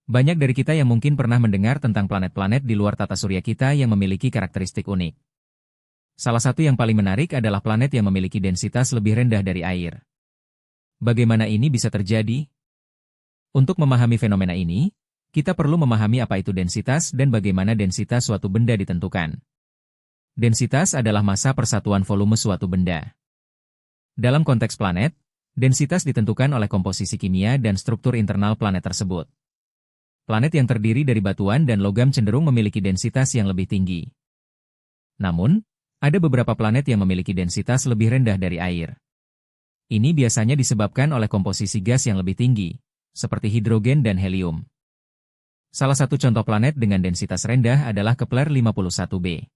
Banyak dari kita yang mungkin pernah mendengar tentang planet-planet di luar tata surya kita yang memiliki karakteristik unik. Salah satu yang paling menarik adalah planet yang memiliki densitas lebih rendah dari air. Bagaimana ini bisa terjadi? Untuk memahami fenomena ini, kita perlu memahami apa itu densitas dan bagaimana densitas suatu benda ditentukan. Densitas adalah massa persatuan volume suatu benda. Dalam konteks planet, densitas ditentukan oleh komposisi kimia dan struktur internal planet tersebut. Planet yang terdiri dari batuan dan logam cenderung memiliki densitas yang lebih tinggi. Namun, ada beberapa planet yang memiliki densitas lebih rendah dari air. Ini biasanya disebabkan oleh komposisi gas yang lebih tinggi, seperti hidrogen dan helium. Salah satu contoh planet dengan densitas rendah adalah Kepler-51b.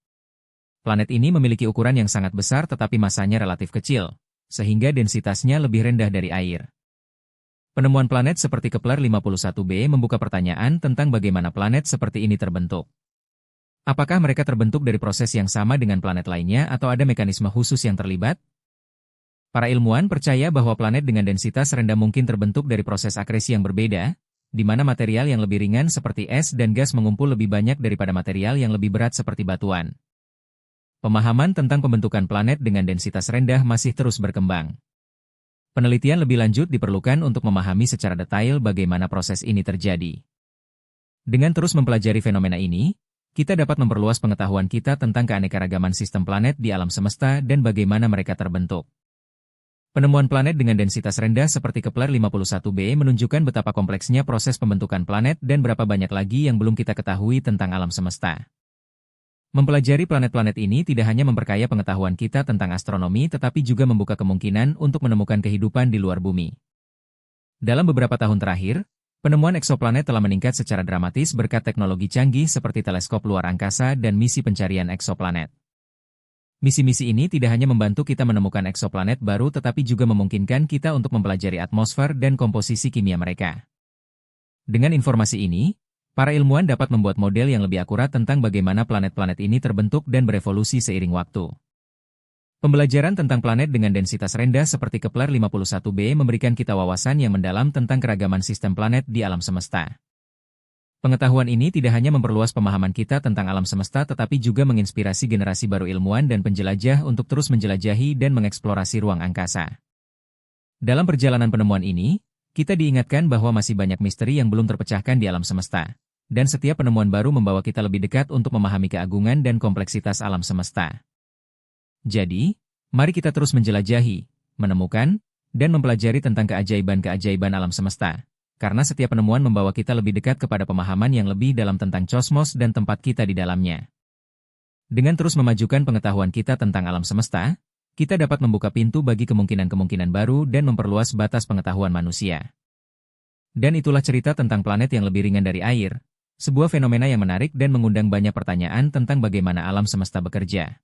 Planet ini memiliki ukuran yang sangat besar tetapi masanya relatif kecil, sehingga densitasnya lebih rendah dari air. Penemuan planet seperti Kepler-51b membuka pertanyaan tentang bagaimana planet seperti ini terbentuk. Apakah mereka terbentuk dari proses yang sama dengan planet lainnya atau ada mekanisme khusus yang terlibat? Para ilmuwan percaya bahwa planet dengan densitas rendah mungkin terbentuk dari proses akresi yang berbeda, di mana material yang lebih ringan seperti es dan gas mengumpul lebih banyak daripada material yang lebih berat seperti batuan. Pemahaman tentang pembentukan planet dengan densitas rendah masih terus berkembang. Penelitian lebih lanjut diperlukan untuk memahami secara detail bagaimana proses ini terjadi. Dengan terus mempelajari fenomena ini, kita dapat memperluas pengetahuan kita tentang keanekaragaman sistem planet di alam semesta dan bagaimana mereka terbentuk. Penemuan planet dengan densitas rendah seperti Kepler-51b menunjukkan betapa kompleksnya proses pembentukan planet dan berapa banyak lagi yang belum kita ketahui tentang alam semesta. Mempelajari planet-planet ini tidak hanya memperkaya pengetahuan kita tentang astronomi tetapi juga membuka kemungkinan untuk menemukan kehidupan di luar bumi. Dalam beberapa tahun terakhir, penemuan eksoplanet telah meningkat secara dramatis berkat teknologi canggih seperti teleskop luar angkasa dan misi pencarian eksoplanet. Misi-misi ini tidak hanya membantu kita menemukan eksoplanet baru tetapi juga memungkinkan kita untuk mempelajari atmosfer dan komposisi kimia mereka. Dengan informasi ini, para ilmuwan dapat membuat model yang lebih akurat tentang bagaimana planet-planet ini terbentuk dan berevolusi seiring waktu. Pembelajaran tentang planet dengan densitas rendah seperti Kepler-51b memberikan kita wawasan yang mendalam tentang keragaman sistem planet di alam semesta. Pengetahuan ini tidak hanya memperluas pemahaman kita tentang alam semesta tetapi juga menginspirasi generasi baru ilmuwan dan penjelajah untuk terus menjelajahi dan mengeksplorasi ruang angkasa. Dalam perjalanan penemuan ini, kita diingatkan bahwa masih banyak misteri yang belum terpecahkan di alam semesta, dan setiap penemuan baru membawa kita lebih dekat untuk memahami keagungan dan kompleksitas alam semesta. Jadi, mari kita terus menjelajahi, menemukan, dan mempelajari tentang keajaiban-keajaiban alam semesta. Karena setiap penemuan membawa kita lebih dekat kepada pemahaman yang lebih dalam tentang kosmos dan tempat kita di dalamnya. Dengan terus memajukan pengetahuan kita tentang alam semesta, kita dapat membuka pintu bagi kemungkinan-kemungkinan baru dan memperluas batas pengetahuan manusia. Dan itulah cerita tentang planet yang lebih ringan dari air, sebuah fenomena yang menarik dan mengundang banyak pertanyaan tentang bagaimana alam semesta bekerja.